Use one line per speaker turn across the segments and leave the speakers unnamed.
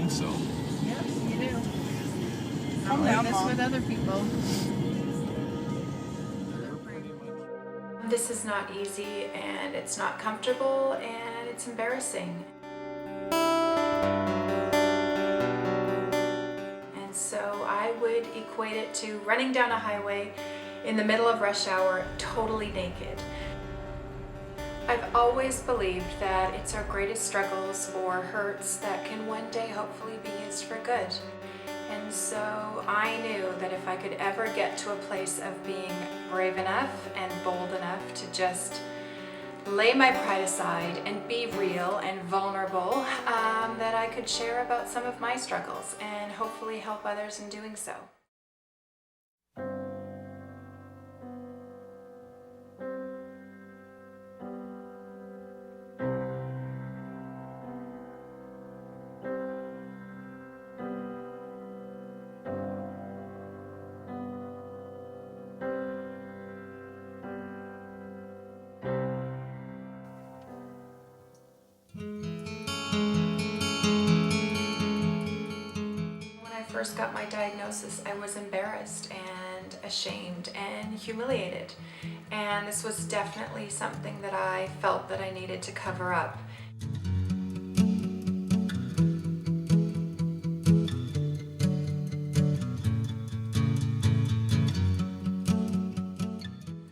doing so.
Yes, you do.
Calm
I'm
down,
like this
Mom.
with other people.
This is not easy, and it's not comfortable, and it's embarrassing. And so I would equate it to running down a highway in the middle of rush hour, totally naked. I've always believed that it's our greatest struggles or hurts that can one day hopefully be used for good. And so I knew that if I could ever get to a place of being brave enough and bold enough to just lay my pride aside and be real and vulnerable, that I could share about some of my struggles and hopefully help others in doing so. First got my diagnosis, I was embarrassed and ashamed and humiliated. And this was definitely something that I felt that I needed to cover up.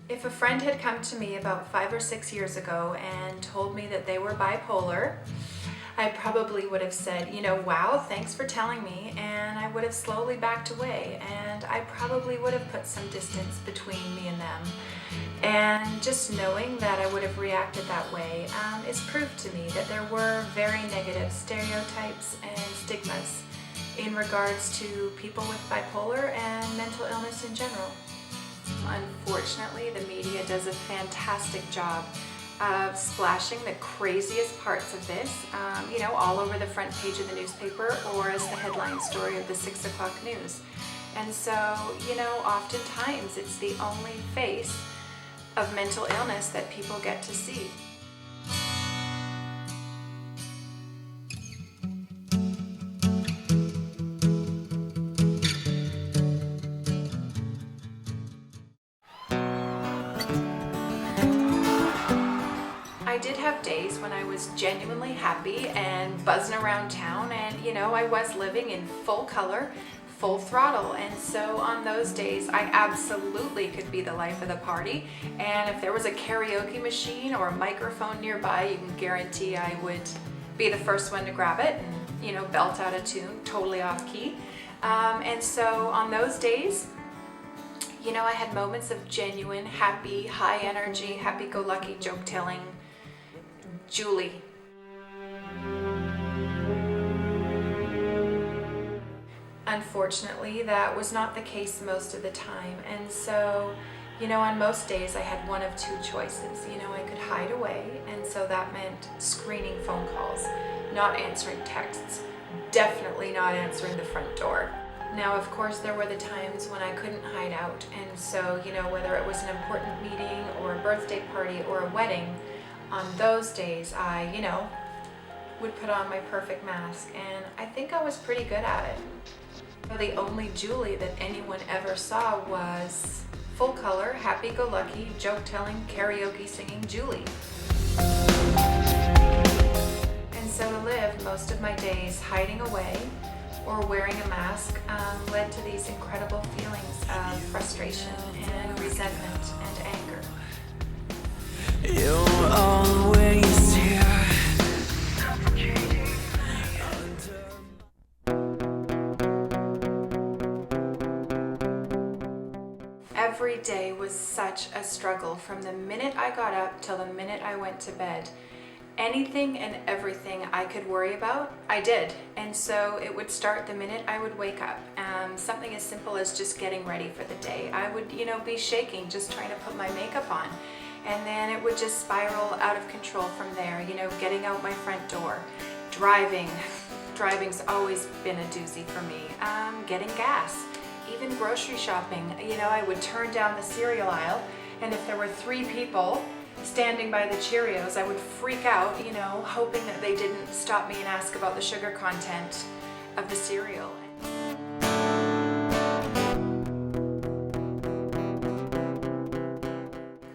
If a friend had come to me about 5 or 6 years ago and told me that they were bipolar, I probably would have said, you know, wow, thanks for telling me, and I would have slowly backed away, and I probably would have put some distance between me and them. And just knowing that I would have reacted that way is proof to me that there were very negative stereotypes and stigmas in regards to people with bipolar and mental illness in general. Unfortunately, the media does a fantastic job of splashing the craziest parts of this, you know, all over the front page of the newspaper or as the headline story of the 6 o'clock news. And so, you know, oftentimes it's the only face of mental illness that people get to see. I did have days when I was genuinely happy and buzzing around town, and you know, I was living in full color, full throttle, and so on those days I absolutely could be the life of the party. And if there was a karaoke machine or a microphone nearby, you can guarantee I would be the first one to grab it and, you know, belt out a tune totally off key. And so on those days, you know, I had moments of genuine, happy, high energy, happy-go-lucky joke-telling Julie. Unfortunately, that was not the case most of the time, and so, you know, on most days I had one of two choices. You know, I could hide away, and so that meant screening phone calls, not answering texts, definitely not answering the front door. Now, of course, there were the times when I couldn't hide out, and so, you know, whether it was an important meeting or a birthday party or a wedding, on those days I, you know, would put on my perfect mask, and I think I was pretty good at it. The only Julie that anyone ever saw was full color, happy-go-lucky, joke-telling, karaoke-singing Julie. And so to live most of my days hiding away or wearing a mask led to these incredible feelings of frustration and resentment and anger.
You're always here.
Every day was such a struggle from the minute I got up till the minute I went to bed. Anything and everything I could worry about, I did. And so it would start the minute I would wake up. Something as simple as just getting ready for the day. I would, you know, be shaking just trying to put my makeup on. And then it would just spiral out of control from there, you know, getting out my front door, driving. Driving's always been a doozy for me. Getting gas, even grocery shopping. You know, I would turn down the cereal aisle, and if there were 3 people standing by the Cheerios, I would freak out, you know, hoping that they didn't stop me and ask about the sugar content. of the cereal.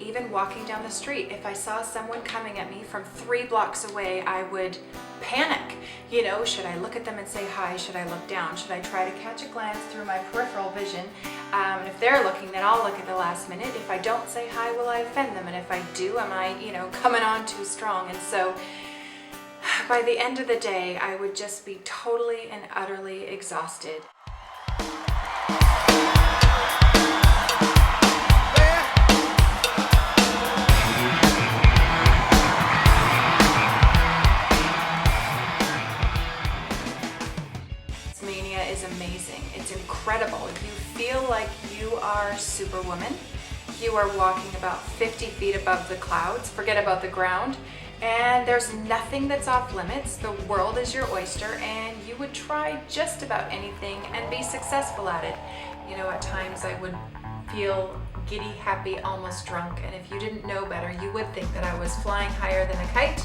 Even walking down the street, if I saw someone coming at me from 3 blocks away, I would panic. You know, should I look at them and say hi? Should I look down? Should I try to catch a glance through my peripheral vision? And if they're looking, then I'll look at the last minute. If I don't say hi, will I offend them? And if I do, am I, coming on too strong? And so by the end of the day, I would just be totally and utterly exhausted. Mania is amazing. It's incredible. You feel like you are Superwoman. You are walking about 50 feet above the clouds. Forget about the ground. And there's nothing that's off limits. The world is your oyster, and you would try just about anything and be successful at it. You know, at times I would feel giddy, happy, almost drunk, and if you didn't know better, you would think that I was flying higher than a kite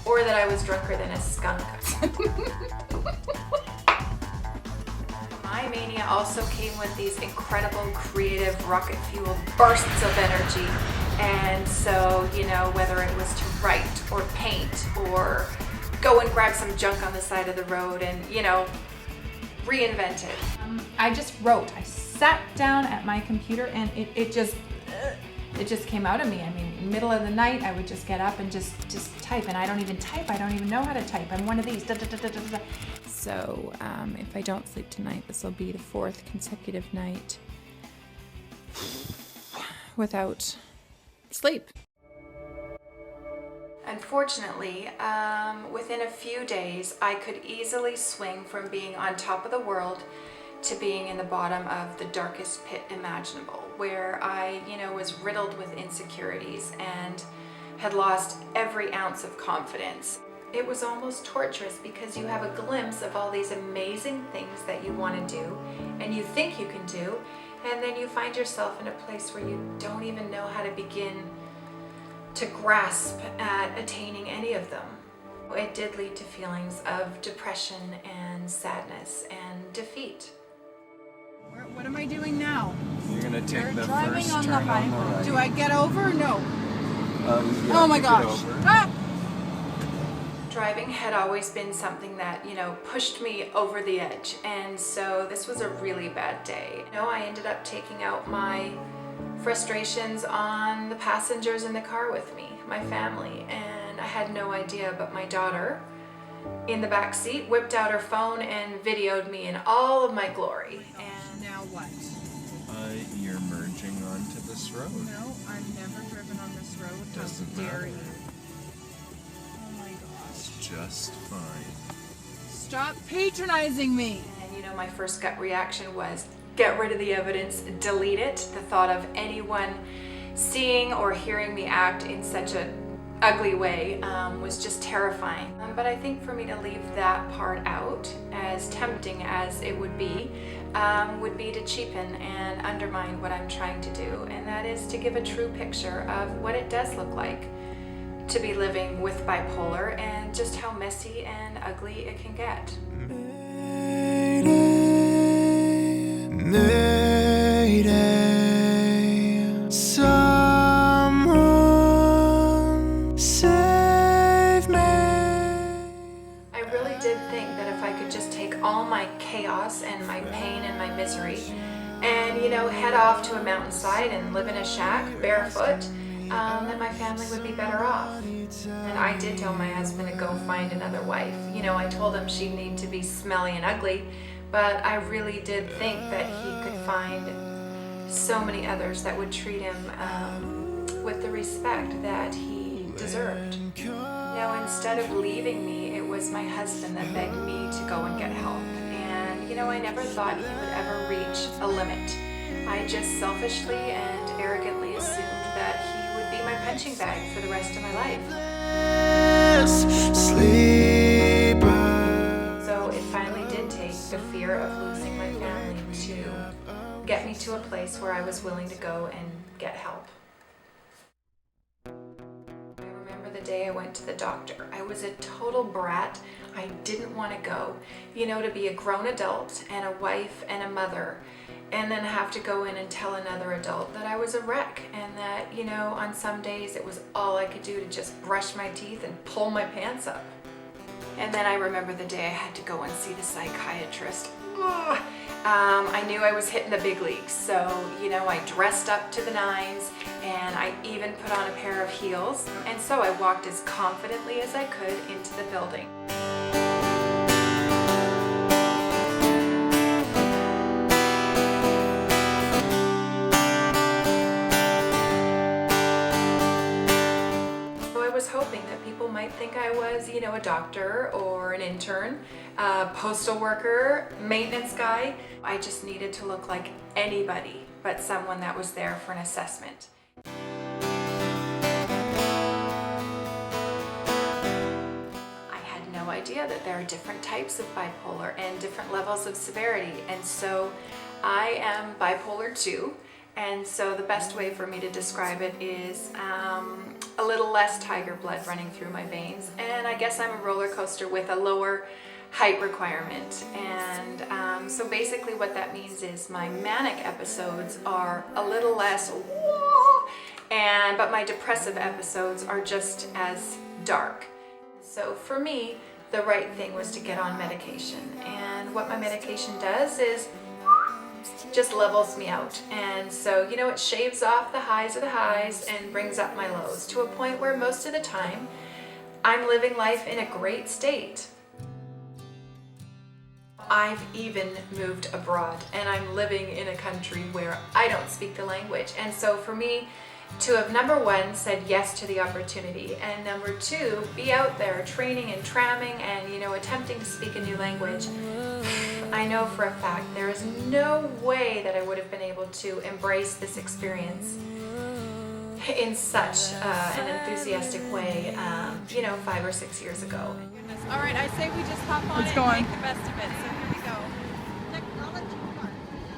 or that I was drunker than a skunk. My Mania also came with these incredible, creative, rocket-fueled bursts of energy. And so, whether it was to write or paint or go and grab some junk on the side of the road and, reinvent it.
I just wrote. I sat down at my computer and it just came out of me. I mean, middle of the night, I would just get up and just type. And I don't even type. I don't even know how to type. I'm one of these. So if I don't sleep tonight, this will be the 4th consecutive night without sleep.
Unfortunately, within a few days, I could easily swing from being on top of the world to being in the bottom of the darkest pit imaginable, where I, was riddled with insecurities and had lost every ounce of confidence. It was almost torturous because you have a glimpse of all these amazing things that you want to do and you think you can do, and then you find yourself in a place where you don't even know how to begin to grasp at attaining any of them. It did lead to feelings of depression and sadness and defeat.
What am I doing now?
You're gonna take
You're
the
driving
first
on the
turn
highway.
on the right.
Do I get over or no?
Yeah,
Oh my
take it
gosh.
over.
Ah!
Driving had always been something that, pushed me over the edge. And so this was a really bad day. I ended up taking out my frustrations on the passengers in the car with me, my family. And I had no idea, but my daughter in the back seat whipped out her phone and videoed me in all of my glory. And
Now what?
You're merging onto this road.
No, I've never driven on this road.
Doesn't
How dare
matter.
you? Oh my gosh.
It's just fine.
Stop patronizing me.
And my first gut reaction was get rid of the evidence, delete it. The thought of anyone seeing or hearing me act in such a ugly way was just terrifying. But I think for me to leave that part out, as tempting as it would be to cheapen and undermine what I'm trying to do, and that is to give a true picture of what it does look like to be living with bipolar and just how messy and ugly it can get.
Mayday, someone save me.
I really did think that if I could just take all my chaos and my pain and my misery and, head off to a mountainside and live in a shack barefoot, that my family would be better off. And I did tell my husband to go find another wife. I told him she'd need to be smelly and ugly, but I really did think that he could find so many others that would treat him with the respect that he deserved. Instead of leaving me, it was my husband that begged me to go and get help. And, I never thought he would ever reach a limit. I just selfishly and arrogantly assumed that he would be my punching bag for the rest of my life. So it finally did take the fear of losing my family to get me to a place where I was willing to go and get help. I remember the day I went to the doctor. I was a total brat. I didn't want to go. You know, to be a grown adult and a wife and a mother, and then have to go in and tell another adult that I was a wreck, and that, you know, on some days it was all I could do to just brush my teeth and pull my pants up. And then I remember the day I had to go and see the psychiatrist. Ugh. I knew I was hitting the big leagues, so, you know, I dressed up to the nines, and I even put on a pair of heels, and so I walked as confidently as I could into the building. So I was hoping that people might think I was, you know, a doctor or an intern, a postal worker, maintenance guy. I just needed to look like anybody but someone that was there for an assessment. I had no idea that there are different types of bipolar and different levels of severity, and so I am bipolar 2. And so the best way for me to describe it is a little less tiger blood running through my veins. And I guess I'm a roller coaster with a lower height requirement. And so basically what that means is my manic episodes are a little less whoa, but my depressive episodes are just as dark. So for me, the right thing was to get on medication. And what my medication does is just levels me out. And so, you know, it shaves off the highs of the highs and brings up my lows to a point where most of the time I'm living life in a great state. I've even moved abroad, and I'm living in a country where I don't speak the language. And so for me to have, number one, said yes to the opportunity, and number two, be out there training and tramming and, you know, attempting to speak a new language, I know for a fact there is no way that I would have been able to embrace this experience in such an enthusiastic way, you know, 5 or 6 years ago.
All right, I say we just hop on
Let's
it
go
and
on.
make the best of it. So here we go. Technology part.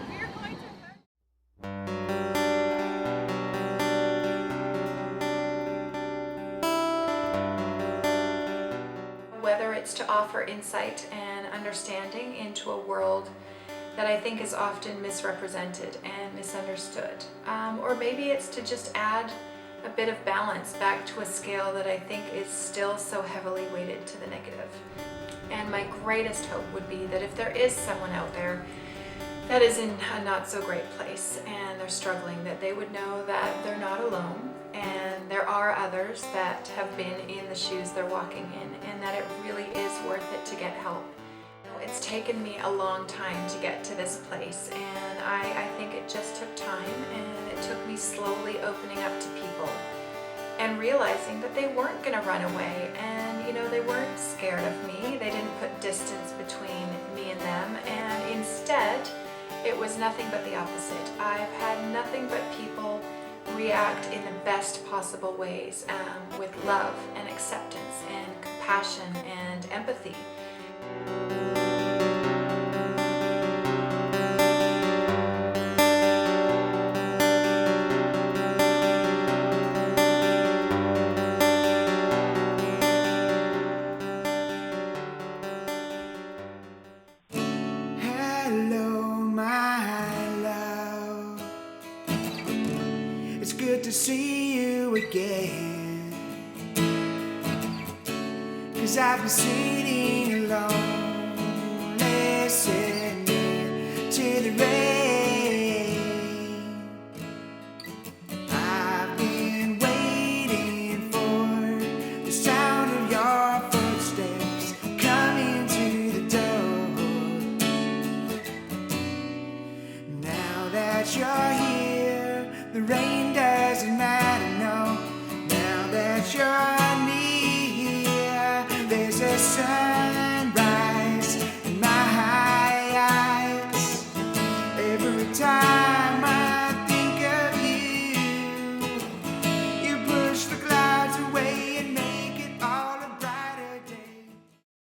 We're going to...
Whether it's to offer insight and understanding into a world that I think is often misrepresented and misunderstood, or maybe it's to just add a bit of balance back to a scale that I think is still so heavily weighted to the negative. And my greatest hope would be that if there is someone out there that is in a not so great place and they're struggling, that they would know that they're not alone, and there are others that have been in the shoes they're walking in, and that it really is worth it to get help. It's taken me a long time to get to this place, and I think it just took time, and it took me slowly opening up to people and realizing that they weren't going to run away, and, you know, they weren't scared of me. They didn't put distance between me and them, and instead it was nothing but the opposite. I've had nothing but people react in the best possible ways, with love and acceptance and compassion and empathy.
Hello, my love. It's good to see you again. 'Cause I've been sitting alone, listening to the rain.